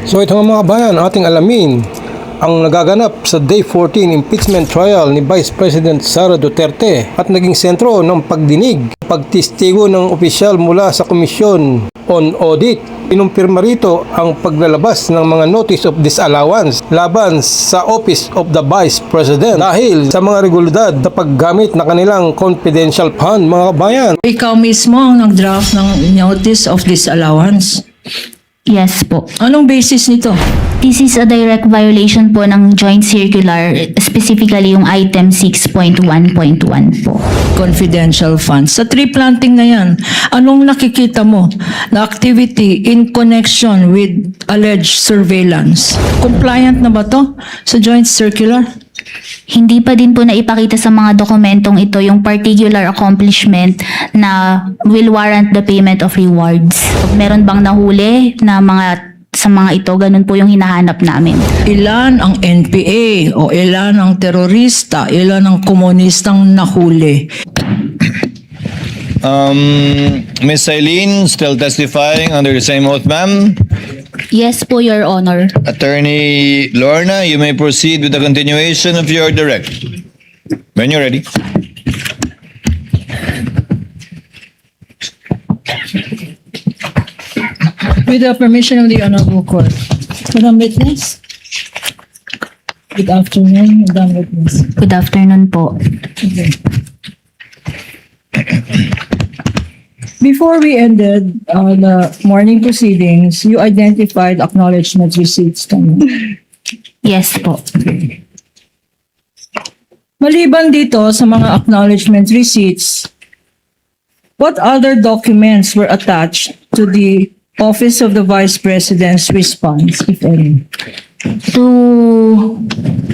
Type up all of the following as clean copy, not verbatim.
So ito nga mga bayan, ating alamin ang nagaganap sa Day 14 impeachment trial ni Vice President Sara Duterte at naging sentro ng pagdinig, pagtistigo ng opisyal mula sa Komisyon on Audit. Inumpirma rito ang paglalabas ng mga notice of disallowance laban sa Office of the Vice President dahil sa mga reguladad na paggamit na kanilang confidential fund mga kabayan. Ikaw mismo ang nag-draft ng notice of disallowance. Yes po. Anong basis nito? This is a direct violation po ng Joint Circular, specifically yung item 6.1.1 po. Confidential funds. Sa tree planting na yan, anong nakikita mo na activity in connection with alleged surveillance? Compliant na ba to sa Joint Circular? Hindi pa din po naipakita sa mga dokumentong ito yung particular accomplishment na will warrant the payment of rewards. Pag meron bang nahuli na sa mga ito, ganun po yung hinahanap namin. Ilan ang NPA o ilan ang terorista, ilan ang komunistang nahuli? Ms. Eileen, still testifying under the same oath, ma'am. Yes po, Your Honor. Attorney Lorna, you may proceed with the continuation of your direct. When you're ready. With the permission of the Honorable Court. Madam Witness? Good afternoon, Madam Witness. Good afternoon po. Okay. Before we ended the morning proceedings, you identified acknowledgement receipts. Yes po. Maliban dito sa mga acknowledgement receipts, what other documents were attached to the Office of the Vice President's response, if any?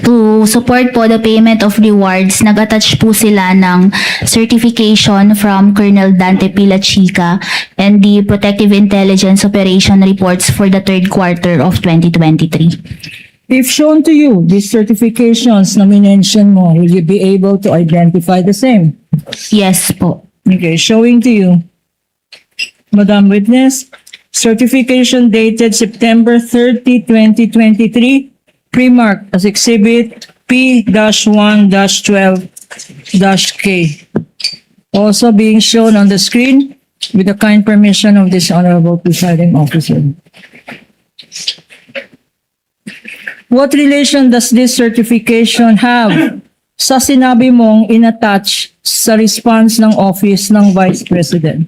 To support po the payment of rewards, nag-attach po sila ng certification from Colonel Dante Pilachica and the Protective Intelligence Operation reports for the third quarter of 2023. If shown to you, these certifications na minention mo, will you be able to identify the same? Yes po. Okay, showing to you. Madam Witness, certification dated September 30, 2023, pre-marked as Exhibit P-1-12-K. Also being shown on the screen with the kind permission of this Honorable Presiding Officer. What relation does this certification have sa sinabi mong inattach sa response ng Office ng Vice President?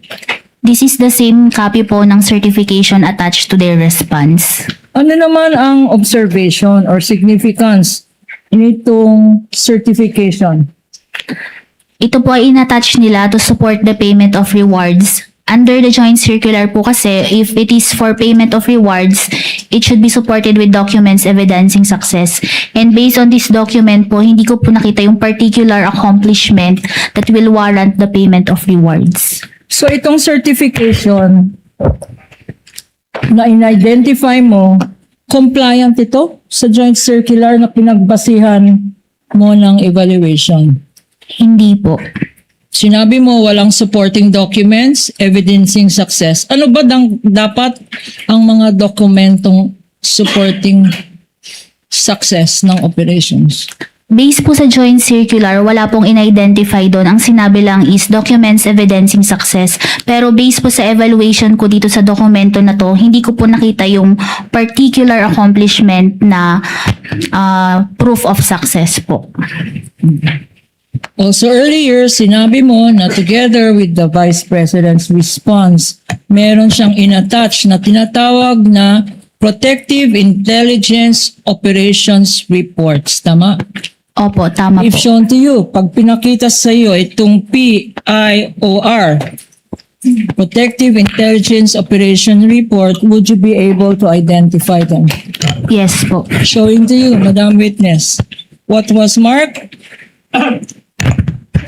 This is the same copy po ng certification attached to their response. Ano naman ang observation or significance nitong certification? Ito po ay inattach nila to support the payment of rewards. Under the joint circular po kasi, if it is for payment of rewards, it should be supported with documents evidencing success. And based on this document po, hindi ko po nakita yung particular accomplishment that will warrant the payment of rewards. So itong certification na in-identify mo, compliant ito sa joint circular na pinagbasihan mo ng evaluation? Hindi po. Sinabi mo walang supporting documents evidencing success. Ano ba dapat ang mga dokumentong supporting success ng operations? Based po sa joint circular, wala pong in-identify doon. Ang sinabi lang is documents evidencing success. Pero based po sa evaluation ko dito sa dokumento na to, hindi ko po nakita yung particular accomplishment na proof of success po. Also earlier, sinabi mo na together with the Vice President's response, meron siyang inattach na tinatawag na Protective Intelligence Operations Reports. Tama? Opo, tama If po. shown to you, pag pinakita sa iyo itong PIOR, Protective Intelligence Operation Report, would you be able to identify them? Yes po. Showing to you, Madam Witness, what was marked?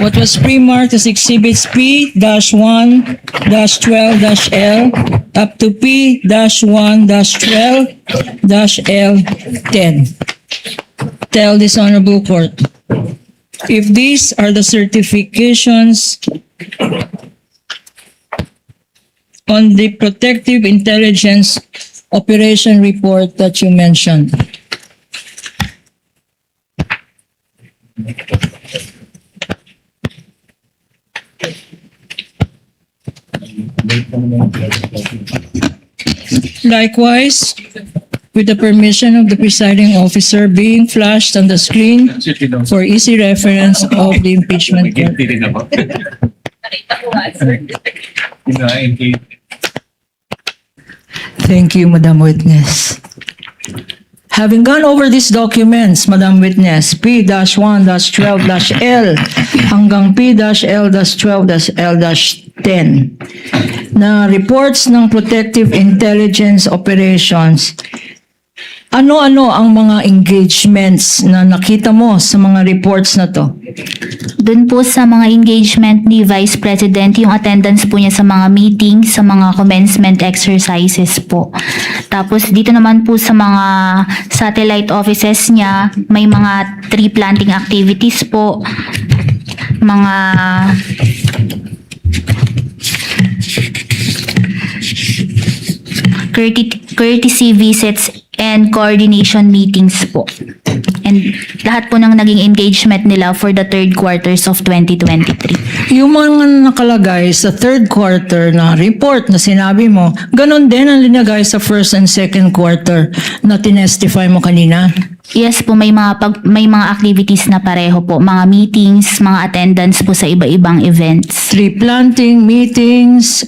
What was pre-marked as Exhibits P-1-12-L up to P-1-12-L10. Tell this Honorable Court, if these are the certifications on the Protective Intelligence operation report that you mentioned. Likewise, with the permission of the presiding officer, being flashed on the screen for easy reference of the impeachment court. Thank you, Madam Witness. Having gone over these documents, Madam Witness, P-1-12-L hanggang P-L-12-L-10 na reports ng Protective Intelligence Operations, ano-ano ang mga engagements na nakita mo sa mga reports na to? Doon po sa mga engagement ni Vice President, yung attendance po niya sa mga meetings, sa mga commencement exercises po. Tapos dito naman po sa mga satellite offices niya, may mga tree planting activities po, mga courtesy visits and coordination meetings po. And lahat po ng naging engagement nila for the third quarters of 2023. Yung mga nakalagay sa third quarter na report na sinabi mo, ganun din ang linagay sa first and second quarter na tinestify mo kanina. Yes po, may mga activities na pareho po, mga meetings, mga attendance po sa iba-ibang events. Tree planting, meetings,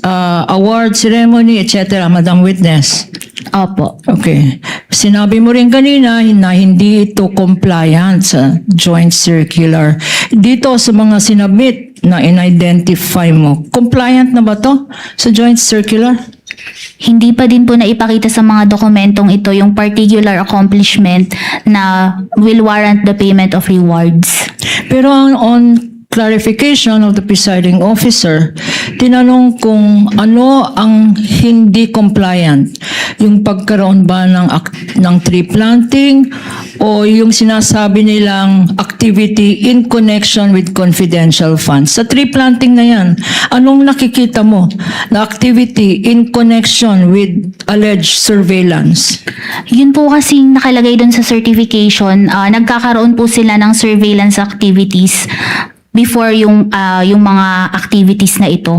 award ceremony, etc. Madam Witness. Opo. Okay. Sinabi mo rin kanina na hindi ito compliant sa joint circular. Dito sa mga sinabit na in-identify mo, compliant na ba to sa joint circular? Hindi pa din po naipakita sa mga dokumentong ito yung particular accomplishment na will warrant the payment of rewards. Pero on clarification of the presiding officer, tinanong kung ano ang hindi compliant. Yung pagkaroon ba ng tree planting o yung sinasabi nilang activity in connection with confidential funds. Sa tree planting na yan, anong nakikita mo na activity in connection with alleged surveillance? Yun po kasing nakalagay dun sa certification, nagkakaroon po sila ng surveillance activities before yung mga activities na ito.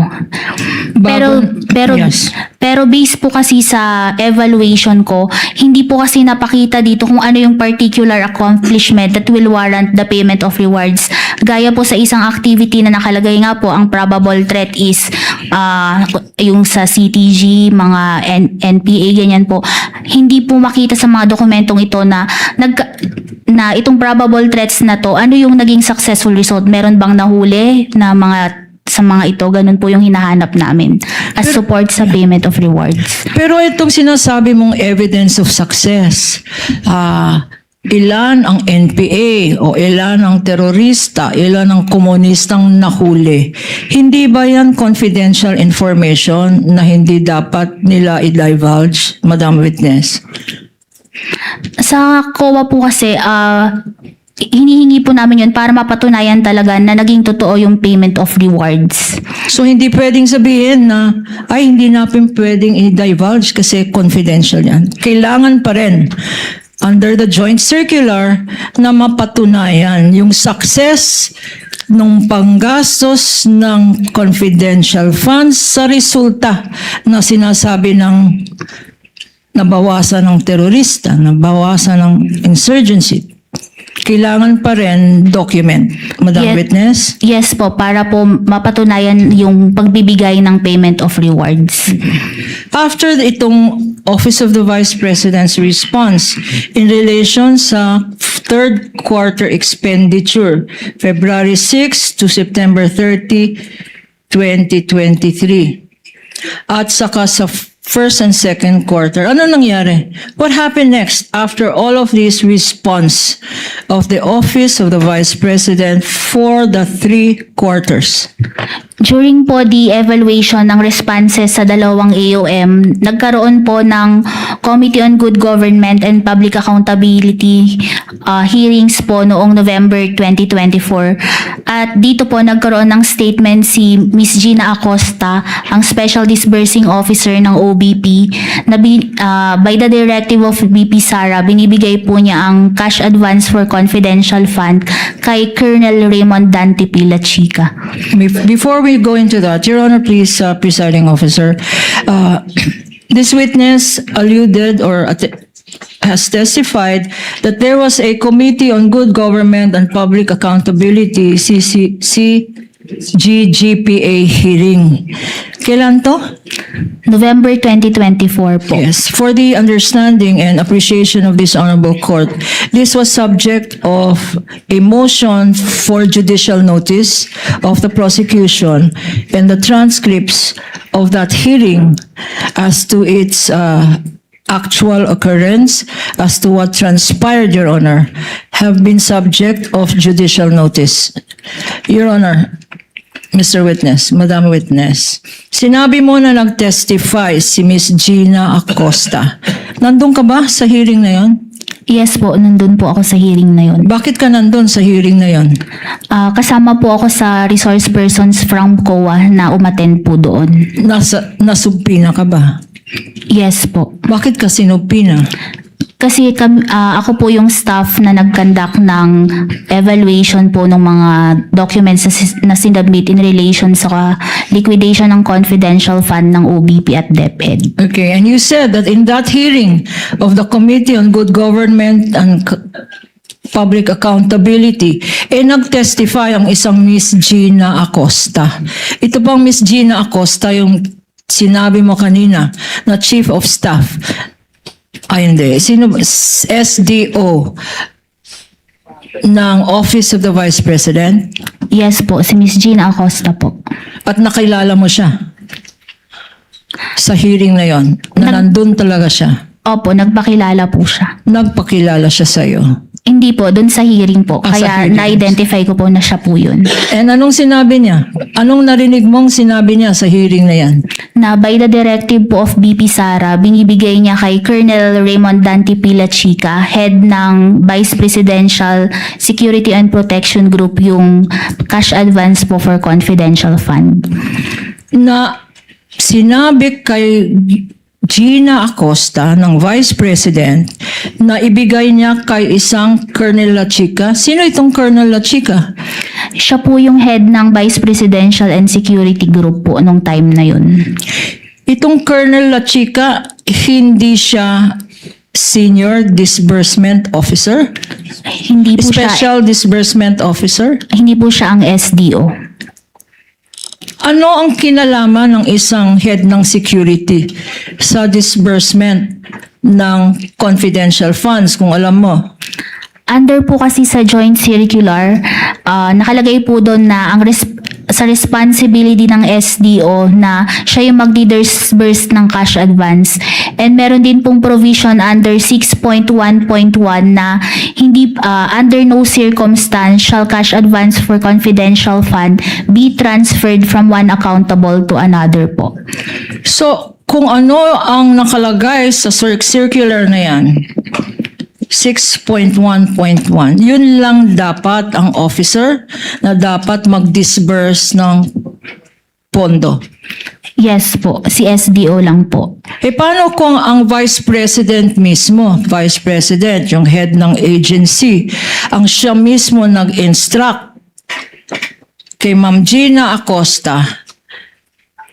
Yes. Pero based po kasi sa evaluation ko, hindi po kasi napakita dito kung ano yung particular accomplishment that will warrant the payment of rewards. Gaya po sa isang activity na nakalagay nga po, ang probable threat is yung sa CTG, mga NPA, ganyan po. Hindi po makita sa mga dokumentong ito na itong probable threats na to, ano yung naging successful result? Meron bang nahuli na sa mga ito? Ganun po yung hinahanap namin as support sa payment of rewards. Pero itong sinasabi mong evidence of success, ilan ang NPA o ilan ang terorista, ilan ang komunistang nahuli. Hindi ba yan confidential information na hindi dapat nila i-divulge, Madam Witness? Sa COA po kasi, hinihingi po namin yun para mapatunayan talaga na naging totoo yung payment of rewards. So hindi pwedeng sabihin na hindi natin pwedeng i-divulge kasi confidential yan. Kailangan pa rin under the joint circular na mapatunayan yung success ng panggastos ng confidential funds sa resulta na sinasabi ng nabawasan ng terorista, nabawasan ng insurgency. Kailangan pa rin document, Madam Witness? Yes po, para po mapatunayan yung pagbibigay ng payment of rewards. After itong Office of the Vice President's response in relation sa third quarter expenditure, February 6 to September 30, 2023, at saka sa first and second quarter, ano nangyari? What happened next after all of this response of the Office of the Vice President for the 3 quarters? During po the evaluation ng responses sa dalawang AOM, nagkaroon po ng Committee on Good Government and Public Accountability hearings po noong November 2024. At dito po nagkaroon ng statement si Ms. Gina Acosta, ang Special Disbursing Officer ng OBP, na by the directive of BP Sara, binibigay po niya ang cash advance for confidential fund kay Colonel Raymond Dante Pila Chica. Before we go into that, Your Honor, please, presiding officer, this witness alluded or has testified that there was a Committee on Good Government and Public Accountability, CGGPA hearing. Kailan to? November 2024 po. Yes, for the understanding and appreciation of this honorable court, this was subject of a motion for judicial notice of the prosecution and the transcripts of that hearing as to its actual occurrence, as to what transpired, Your Honor, have been subject of judicial notice. Your Honor, Mr. Witness, Madam Witness, sinabi mo na nag-testify si Miss Gina Acosta. Nandun ka ba sa hearing na yon? Yes po, nandun po ako sa hearing na yun. Bakit ka nandun sa hearing na yon? Kasama po ako sa resource persons from COA na umattend po doon. Nasubpina ka ba? Yes po. Bakit ka sinubpina? Kasi ako po yung staff na nag-conduct ng evaluation po ng mga documents na sinubmit in relation sa liquidation ng confidential fund ng OBP at DepEd. Okay, and you said that in that hearing of the Committee on Good Government and Public Accountability, nag-testify ang isang Miss Gina Acosta. Ito bang Miss Gina Acosta yung sinabi mo kanina na Chief of Staff? Ay, hindi. Sino? SDO ng Office of the Vice President? Yes po, si Miss Gina Acosta po. At nakilala mo siya sa hearing na yon, na nandun talaga siya. Opo, nagpakilala po siya. Nagpakilala siya sa'yo. Hindi po, dun sa hearing po. Sa Kaya hearing. na-identify ko po na siya po yun. And anong sinabi niya? Anong narinig mong sinabi niya sa hearing na yan? Na by the directive po of BP Sara, binibigay niya kay Colonel Raymond Dante Pila Chica, head ng Vice Presidential Security and Protection Group, yung cash advance po for confidential fund. Na sinabi kay Gina Acosta ng Vice President na ibigay niya kay isang Colonel La Chica. Sino itong Colonel La Chica? Siya po yung head ng Vice Presidential and Security Group po nung time na yun. Itong Colonel La Chica, hindi siya Senior Disbursement Officer? Hindi po siya, Special Disbursement Officer? hindi po siya ang SDO. Ano ang kinalaman ng isang head ng security sa disbursement ng confidential funds, kung alam mo? Under po kasi sa joint circular, nakalagay po doon na sa responsibility ng SDO na siya yung mag-disburse ng cash advance. And meron din pong provision under 6.1.1 na hindi under no circumstance shall cash advance for confidential fund be transferred from one accountable to another po. So, kung ano ang nakalagay sa circular na yan, 6.1.1, yun lang dapat ang officer na dapat mag-disburse ng pondo. Yes po, si SDO lang po. Paano kung ang Vice President mismo, Vice President, yung head ng agency, ang siya mismo nag-instruct kay Ma'am Gina Acosta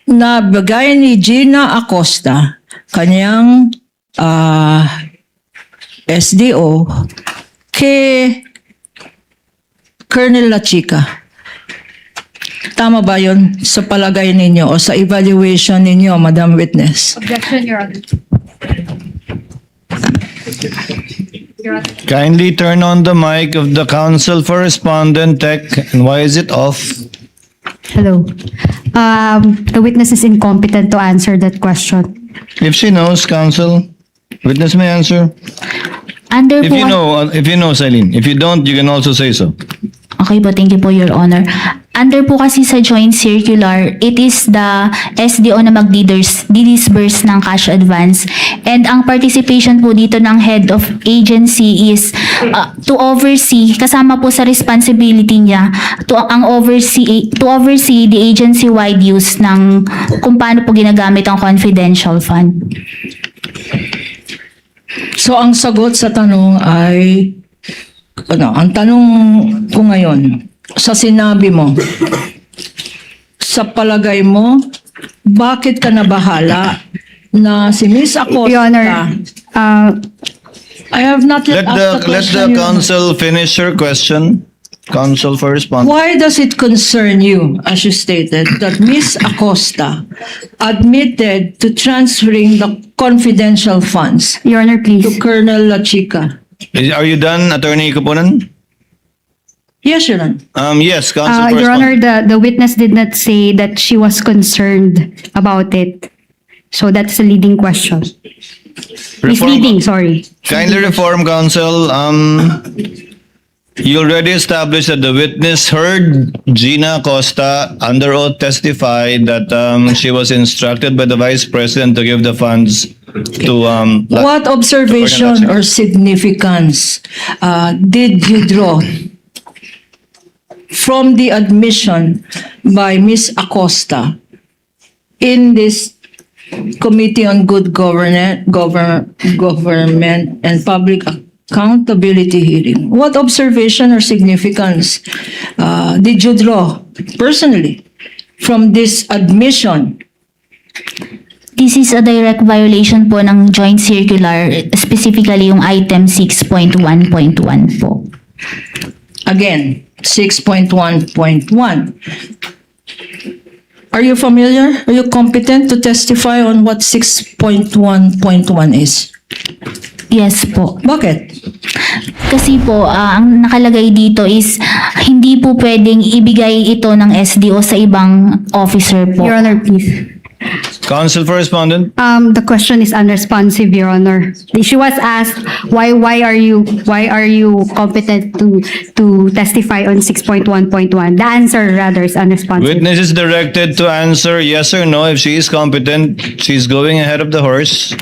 na bigay ni Gina Acosta kanyang SDO kay Colonel La Chica. Tama ba yun sa palagay ninyo o sa evaluation ninyo, Madam Witness? Objection, Your Honor. Kindly turn on the mic of the counsel for respondent tech. And why is it off? Hello. The witness is incompetent to answer that question. If she knows, counsel, witness may answer. Under If you know, Celine. If you don't, you can also say so. Okay po, thank you po, Your Honor. Under po kasi sa joint circular, it is the SDO na mag-disburse ng cash advance. And ang participation po dito ng head of agency is to oversee, kasama po sa responsibility niya, to oversee the agency-wide use ng kung paano po ginagamit ang confidential fund. So ang sagot sa tanong ay, ang tanong ko ngayon, sa sinabi mo, sa palagay mo, bakit ka nabahala na si Miss Acosta? Your Honor, I have not Let asked the the question. Your Honor. counsel finish her question. Counsel for response. Why does it concern you, as you stated, that Miss Acosta admitted to transferring the confidential funds Your Honor, to please. Colonel La Chica? Are you done, Attorney Kapunan? Yes, Your Honor. Yes, counsel for Your response. Honor, the witness did not say that she was concerned about it. So that's a leading question. Misleading, sorry. Kindly reform, counsel. You already established that the witness heard Gina Acosta under oath testify that she was instructed by the Vice President to give the funds to What observation or significance did you draw from the admission by Ms. Acosta in this Committee on Good Government and Public Accountability hearing? What observation or significance did you draw personally from this admission? This is a direct violation po ng joint circular, specifically yung item 6.1.1 po. Again, 6.1.1. Are you familiar? Are you competent to testify on what 6.1.1 is? Yes po. Bakit? Kasi po, ang nakalagay dito is hindi po pwedeng ibigay ito ng SDO sa ibang officer po. Your Honor, please. counsel for respondent. The question is unresponsive, Your Honor. She was asked, why are you competent to testify on 6.1.1? The answer rather is unresponsive. Witness is directed to answer yes or no. If she is competent, she's going ahead of the horse.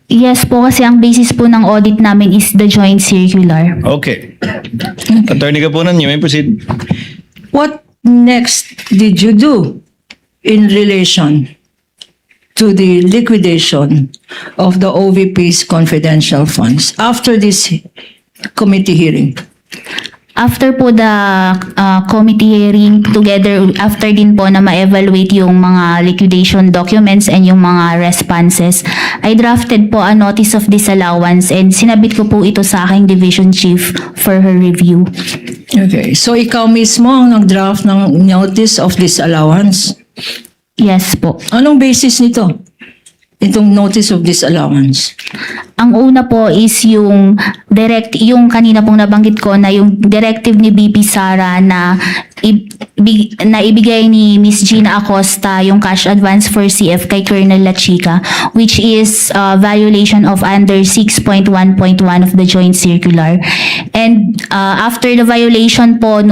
Yes po, kasi ang basis po ng audit namin is the joint circular. Okay. Attorney Kapunan, you may proceed. What next did you do in relation to the liquidation of the OVP's confidential funds after this committee hearing? After po the committee hearing, together, after din po na ma-evaluate yung mga liquidation documents and yung mga responses, I drafted po a notice of disallowance and sinabit ko po ito sa aking division chief for her review. Okay, so ikaw mismo ang nag-draft ng notice of disallowance. Yes po. Anong basis nito? Itong notice of disallowance. Ang una po is yung yung kanina pong nabanggit ko na yung directive ni BP Sara na ibigay ni Miss Gina Acosta yung cash advance for CF kay Colonel La Chica, which is violation of under 6.1.1 of the joint circular. And after the evaluation po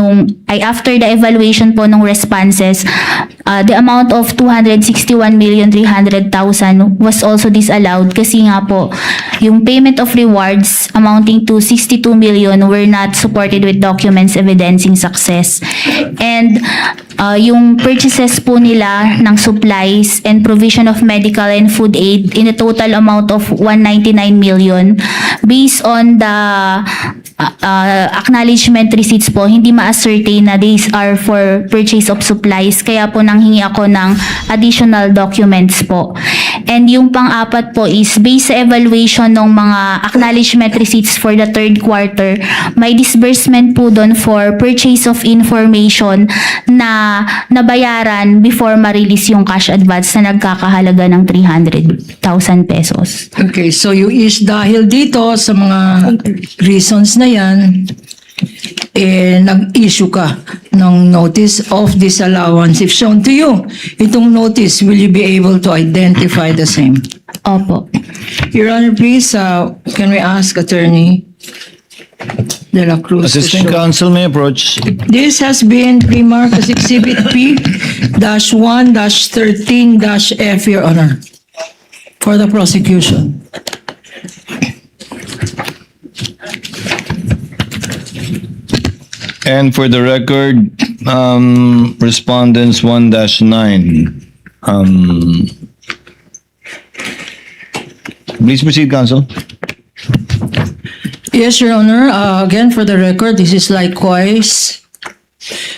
nung responses, the amount of 261,300,000 was also disallowed kasi nga po yung payment of rewards amounting to 62 million were not supported with documents evidencing success. And yung purchases po nila ng supplies and provision of medical and food aid in a total amount of 199 million. Based on the acknowledgement receipts po, hindi ma-ascertain na these are for purchase of supplies. Kaya po nanghingi ako ng additional documents po. And yung pang-apat po is based sa evaluation ng mga acknowledgement receipts for the third quarter, may disbursement po doon for purchase of information na nabayaran before ma-release yung cash advance na nagkakahalaga ng 300,000 pesos. Okay, so you dahil dito sa mga reasons na yan, nag-issue ka ng notice of disallowance. If shown to you, itong notice, will you be able to identify the same? Opo. Your Honor, please, can we ask Attorney De La Cruz. Assistant Counsel may approach. This has been remarked as Exhibit P-1-13-F, Your Honor, for the prosecution. And for the record, respondents 1-9. Please proceed, Counsel. Yes, Your Honor. Again, for the record, this is likewise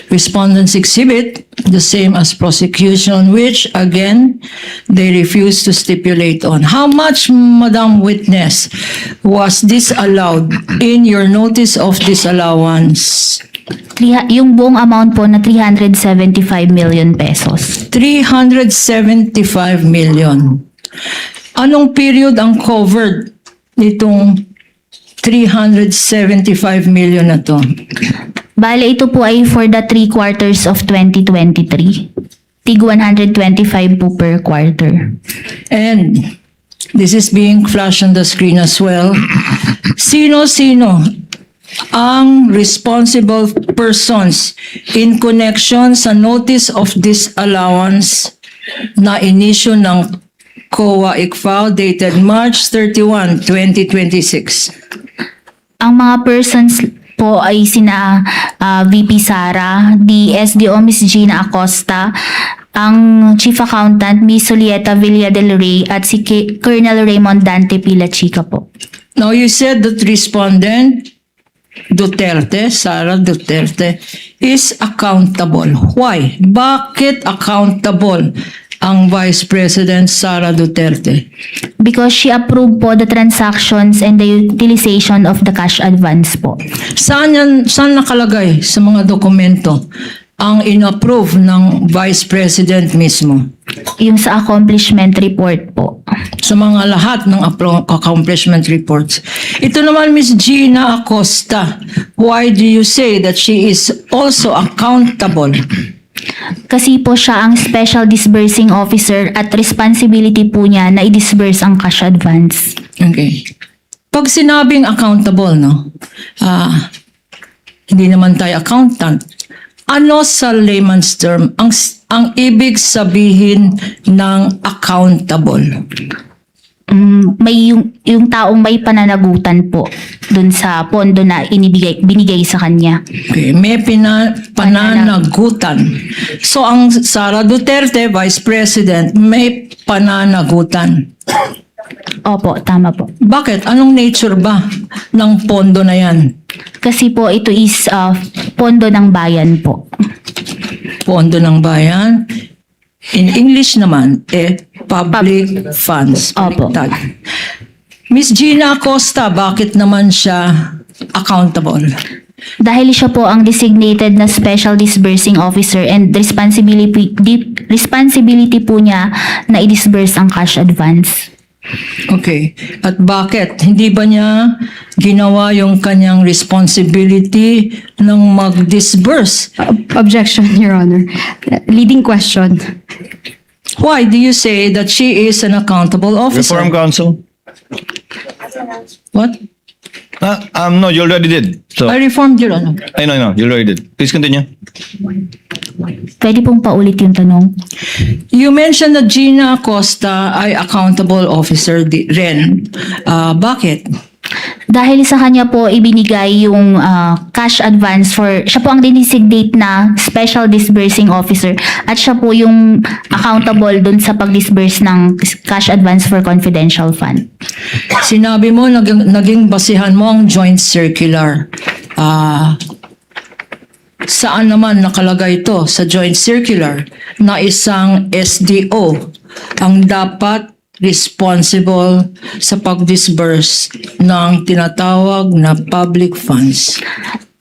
Respondent's Exhibit, the same as prosecution, which, again, they refuse to stipulate on. How much, Madam Witness, was disallowed in your notice of disallowance? Yung buong amount po na 375 million pesos. 375 million. Anong period ang covered nitong 375 million na to? Bale, ito po ay for the 3 quarters of 2023. Tig 125 po per quarter. And this is being flashed on the screen as well. Sino-sino ang responsible persons in connection sa notice of disallowance na inisyu ng COA-ICFAO dated March 31, 2026? Ang mga persons po ay sina VP Sara, the SDO Ms. Gina Acosta, ang Chief Accountant Ms. Julieta Villa del Rey at si Colonel Raymond Dante Pilachica po. Now you said that respondent Duterte, Sara Duterte, is accountable. Why? Bakit accountable ang Vice President Sara Duterte? Because she approved po the transactions and the utilization of the cash advance po. Saan nakalagay sa mga dokumento ang inapprove ng Vice President mismo? Yung sa accomplishment report po. Sa mga lahat ng accomplishment reports. Ito naman, Ms. Gina Acosta, why do you say that she is also accountable? Kasi po siya ang special disbursing officer at responsibility po niya na i-disburse ang cash advance. Okay. Pag sinabing accountable, no? Hindi naman tayo accountant. Ano sa layman's term ang ibig sabihin ng accountable? May yung taong may pananagutan po dun sa pondo na binigay sa kanya. Okay, may pananagutan. So ang Sara Duterte, Vice President, may pananagutan. Opo, tama po. Bakit? Anong nature ba ng pondo na yan? Kasi po ito is pondo ng bayan po. Pondo ng bayan. In English naman, public funds. Opo. Baliktad. Miss Gina Acosta, bakit naman siya accountable? Dahil siya po ang designated na special disbursing officer and responsibility po niya na i-disburse ang cash advance. Okay. At bakit? Hindi ba niya ginawa yung kanyang responsibility ng mag-disburse? Objection, Your Honor. Leading question. Why do you say that she is an accountable officer? Reform Counsel. What? No, you already did. So, I reformed, Your Honor. I know, you already did. Please continue. Pwede pong paulit yung tanong. You mentioned that Gina Acosta ay accountable officer rin. Bakit? Dahil sa kanya po ibinigay yung cash advance siya po ang designate na special disbursing officer at siya po yung accountable dun sa pag-disburse ng cash advance for confidential fund. Sinabi mo, naging basihan mo ang joint circular. Saan naman nakalagay ito sa joint circular na isang SDO ang dapat responsible sa pag-disburse ng tinatawag na public funds?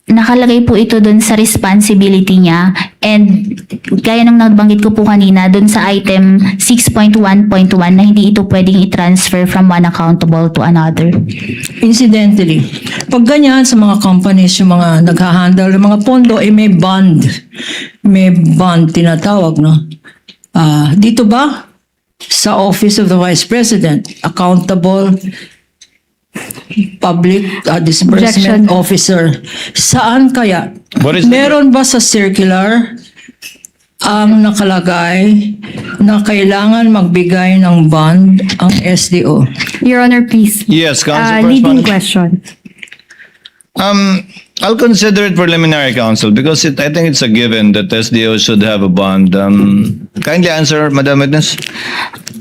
Nakalagay po ito dun sa responsibility niya and gaya ng nabanggit ko po kanina dun sa item 6.1.1 na hindi ito pwedeng i-transfer from one accountable to another. Incidentally, pag ganyan sa mga companies, yung mga nag-handle ng mga pondo, may bond. May bond tinatawag, no? Dito ba? Sa Office of the Vice President, accountable Public Disbursement Objection. Officer. Saan kaya? What is- Meron ba sa circular ang nakalagay na kailangan magbigay ng bond ang SDO? Your Honor, please. Yes, Council Leading Correspondent. question. I'll consider it preliminary, Council, because I think it's a given that SDO should have a bond. Kindly answer, Madam Witness.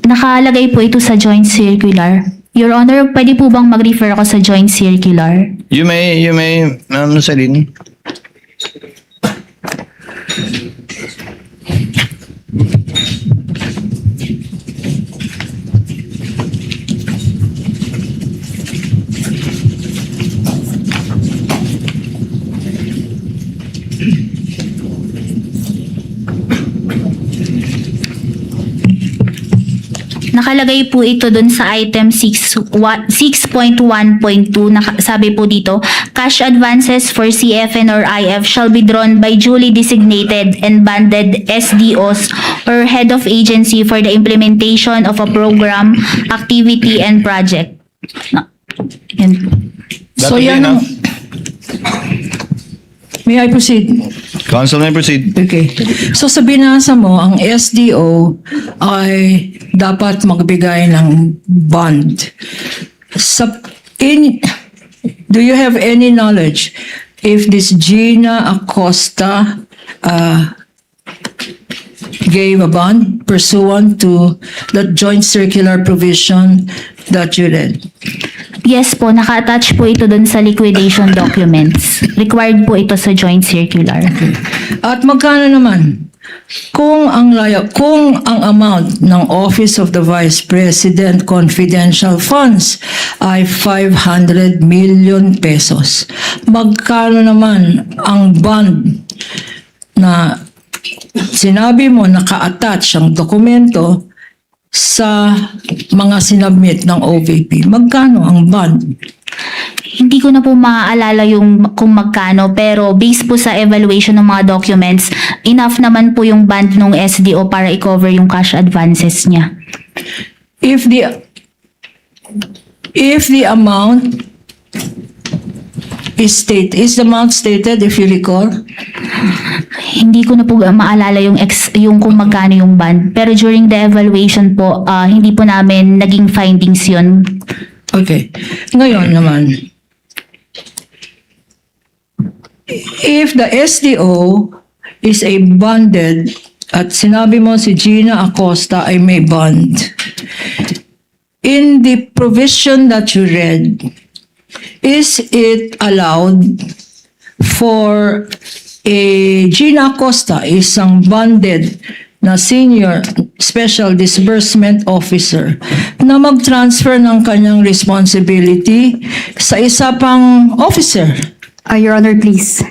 Nakalagay po ito sa joint circular. Your Honor, pwede po bang mag-refer ako sa joint circular? You may, Celine. Nakalagay po ito dun sa item 6.1.2. Sabi po dito, cash advances for CFN or IF shall be drawn by duly designated and banded SDOs or head of agency for the implementation of a program, activity, and project. Yan po. That So will be yan ang... enough. May I proceed? Council may proceed. Okay. So sa binasa mo, ang SDO ay dapat magbigay ng bond. Do you have any knowledge if this Gina Acosta gave a bond pursuant to the joint circular provision that you read? Yes po, naka-attach po ito dun sa liquidation documents. Required po ito sa joint circular. At magkano naman kung ang amount ng Office of the Vice President confidential funds ay 500 million pesos? Magkano naman ang bond na sinabi mo naka-attach ang dokumento sa mga sinabmit ng OVP? Magkano ang bond? Hindi ko na po maaalala kung magkano, pero based po sa evaluation ng mga documents, enough naman po yung bond ng SDO para i-cover yung cash advances niya. If the amount is the amount stated, if you recall? Hindi ko na po maalala yung kung magkano yung bond, pero during the evaluation po, hindi po namin naging findings yun. Okay. Ngayon naman, if the SDO is a bonded at sinabi mo si Gina Acosta ay may bond, in the provision that you read, is it allowed for a Gina Acosta, isang bonded na senior special disbursement officer, na mag-transfer ng kanyang responsibility sa isa pang officer? Your Honor, please.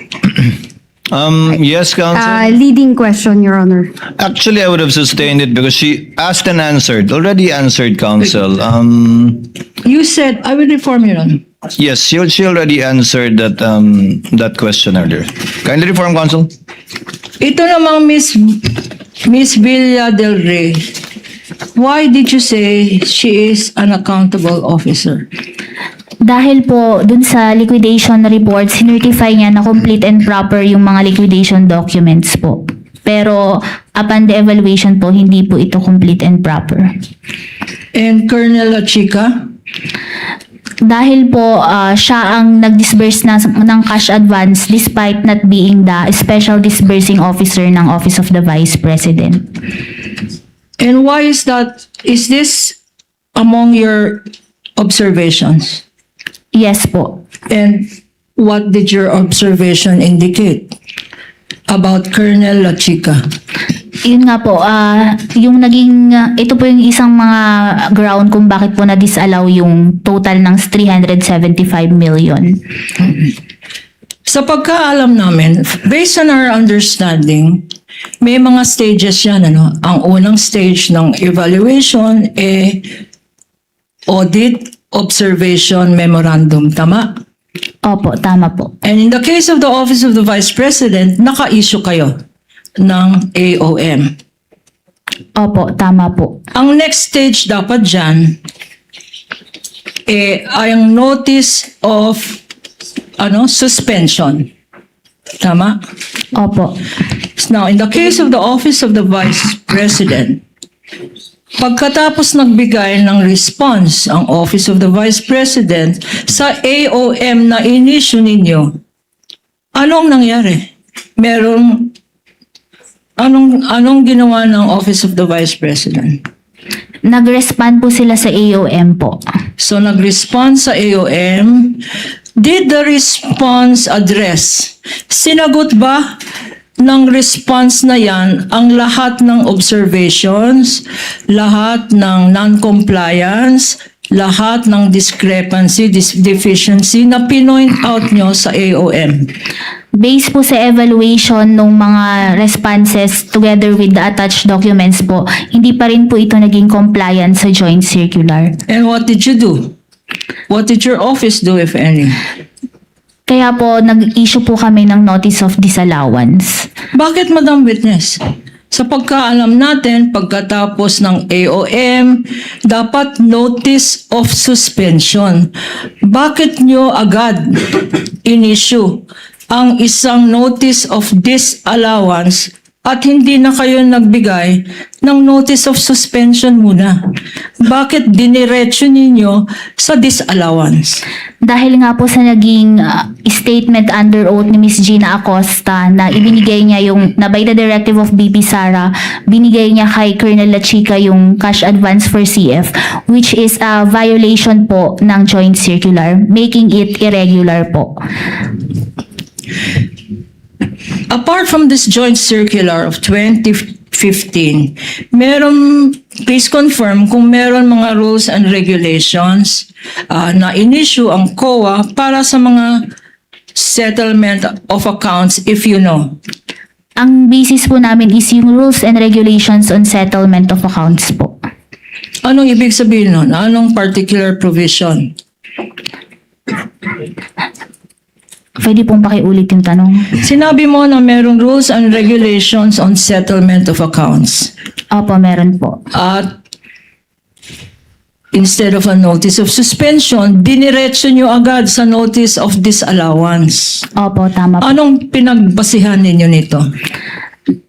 Yes, Council. Leading question, Your Honor. Actually, I would have sustained it because she asked and answered, already answered, Council. You said, I will reform you on. Yes, she already answered that question earlier. Kindly reform, Council. Ito namang Miss Villa del Rey, why did you say she is an accountable officer? Dahil po dun sa liquidation report, sinertify niya na complete and proper yung mga liquidation documents po. Pero upon the evaluation po, hindi po ito complete and proper. And Colonel La Chica? Dahil po siya ang nag-disburse ng cash advance despite not being the special disbursing officer ng Office of the Vice President. And why is that? Is this among your observations? Yes po. And what did your observation indicate about Colonel La Chica? Yun nga po, yung ito po yung isang mga ground kung bakit po na-disallow yung total ng 375 million. Sa pagkaalam namin, based on our understanding, may mga stages yan, ano? Ang unang stage ng evaluation, audit, observation, memorandum, tama? Opo, tama po. And in the case of the Office of the Vice President, naka-issue kayo ng AOM. Opo, tama po. Ang next stage dapat dyan, ay ang notice of suspension. Tama? Opo. Now, in the case of the Office of the Vice President, pagkatapos nagbigay ng response ang Office of the Vice President sa AOM na inisyu ninyo, anong nangyari? Anong ginawa ng Office of the Vice President? Nag-respond po sila sa AOM po. So, nag-respond sa AOM. Did the response address? Sinagot ba ng response na yan ang lahat ng observations, lahat ng non-compliance, lahat ng discrepancy, deficiency na pinoint out nyo sa AOM? Based po sa evaluation ng mga responses together with the attached documents po, hindi pa rin po ito naging compliant sa joint circular. And what did you do? What did your office do, if any? Kaya po, nag-issue po kami ng notice of disallowance. Bakit, Madam Witness? Sa pagkaalam natin, pagkatapos ng AOM, dapat notice of suspension. Bakit nyo agad in-issue ang isang notice of disallowance at hindi na kayo nagbigay ng notice of suspension muna? Bakit diniretso ninyo sa disallowance? Dahil nga po sa naging statement under oath ni Ms. Gina Acosta na ibinigay niya na by the directive of BP Sara, binigay niya kay Colonel La Chica yung cash advance for CF, which is a violation po ng joint circular, making it irregular po. Apart from this joint circular of 2015, please confirm kung meron mga rules and regulations na in-issue ang COA para sa mga settlement of accounts, if you know. Ang basis po namin is yung rules and regulations on settlement of accounts po. Anong ibig sabihin nun? Anong particular provision? Pwede pong pakiulit yung tanong. Sinabi mo na merong rules and regulations on settlement of accounts. Opo, meron po. At instead of a notice of suspension, diniretso nyo agad sa notice of disallowance. Opo, tama po. Anong pinagbasihan ninyo nito?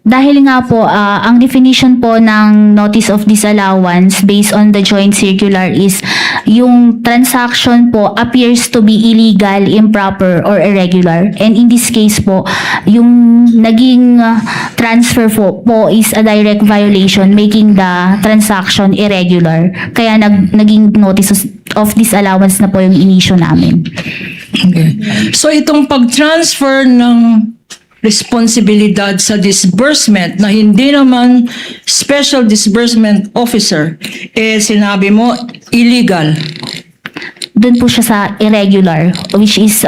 Dahil nga po, ang definition po ng notice of disallowance based on the joint circular is yung transaction po appears to be illegal, improper, or irregular. And in this case po, yung naging transfer po is a direct violation, making the transaction irregular. Kaya naging notice of disallowance na po yung inisyo namin. Okay. So itong pag-transfer ng responsibilidad sa disbursement na hindi naman special disbursement officer, sinabi mo illegal. Doon po siya sa irregular, which is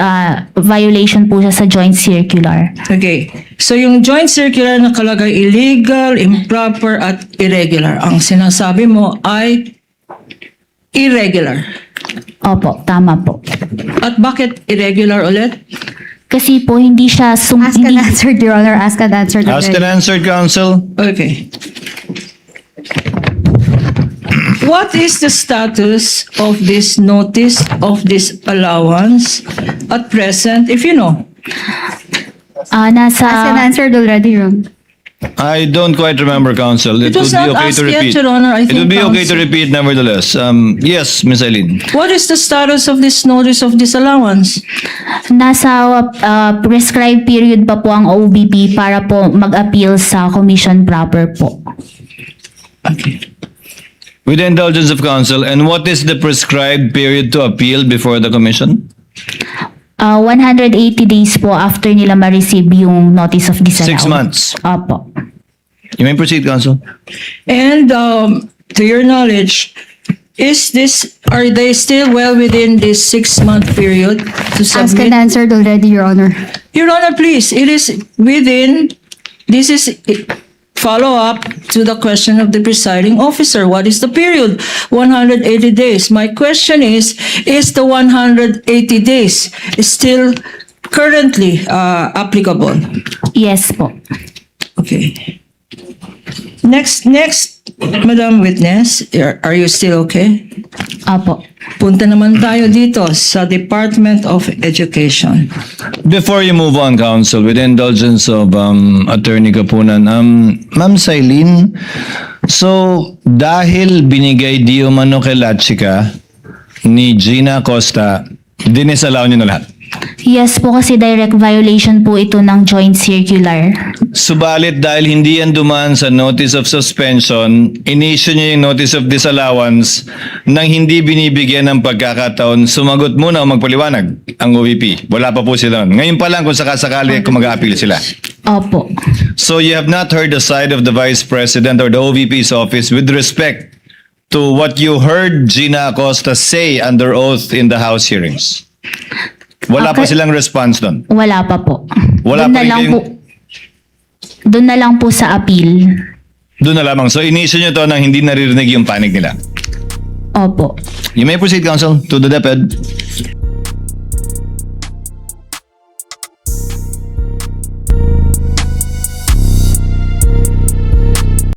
violation po siya sa joint circular. Okay. So yung joint circular nakalagay illegal, improper, at irregular. Ang sinasabi mo ay irregular. Opo, tama po. At bakit irregular ulit? Kasi po hindi siya Ask and answered, Your Honor. Ask and answered. Ask and answered, counsel. Okay. What is the status of this notice of disallowance at present, if you know? Ask and answered already, Your Honor. I don't quite remember, counsel. It was would be not okay asked to yet, repeat. Your Honor. I It would think be okay to counsel- repeat, nevertheless. Yes, Ms. Eileen. What is the status of this notice of disallowance? Nasa prescribed period pa po ang OBP para po mag-appeal sa commission proper po. Okay. With the indulgence of counsel, and what is the prescribed period to appeal before the commission? 180 days po after nila ma-receive yung notice of disallowance. 6 months. Opo. You may proceed, counsel. And to your knowledge, are they still well within this 6-month period to Ask and submit? answered already, Your Honor. Your Honor, please, this is follow up to the question of the presiding officer. What is the period? 180 days. My question is the 180 days still currently applicable? Yes po. Okay. Next Madam Witness, are you still okay? Opo. Punta naman tayo dito sa Department of Education. Before you move on, Counsel, with the indulgence of Attorney Kapunan, Ma'am Sailin, so dahil binigay di umano kay Latsika ni Gina Costa, dinisalaw niyo na lahat. Yes po, kasi direct violation po ito ng joint circular. Subalit dahil hindi yan dumaan sa notice of suspension, in-issue niyo yung notice of disallowance nang hindi binibigyan ng pagkakataon, sumagot muna o magpaliwanag ang OVP. Wala pa po sila nun. Ngayon pa lang kung sakasakali kung mag-a-appeal sila. Opo. So you have not heard the side of the Vice President or the OVP's office with respect to what you heard Gina Acosta say under oath in the House hearings. Wala pa Okay. silang response doon. Wala pa po. Wala Doon pa na rin lang kayong- po. Doon na lang po sa appeal. Doon na lamang. So in-issue nyo to nang hindi naririnig yung panig nila. Opo. You may proceed, Counsel, to the DepEd.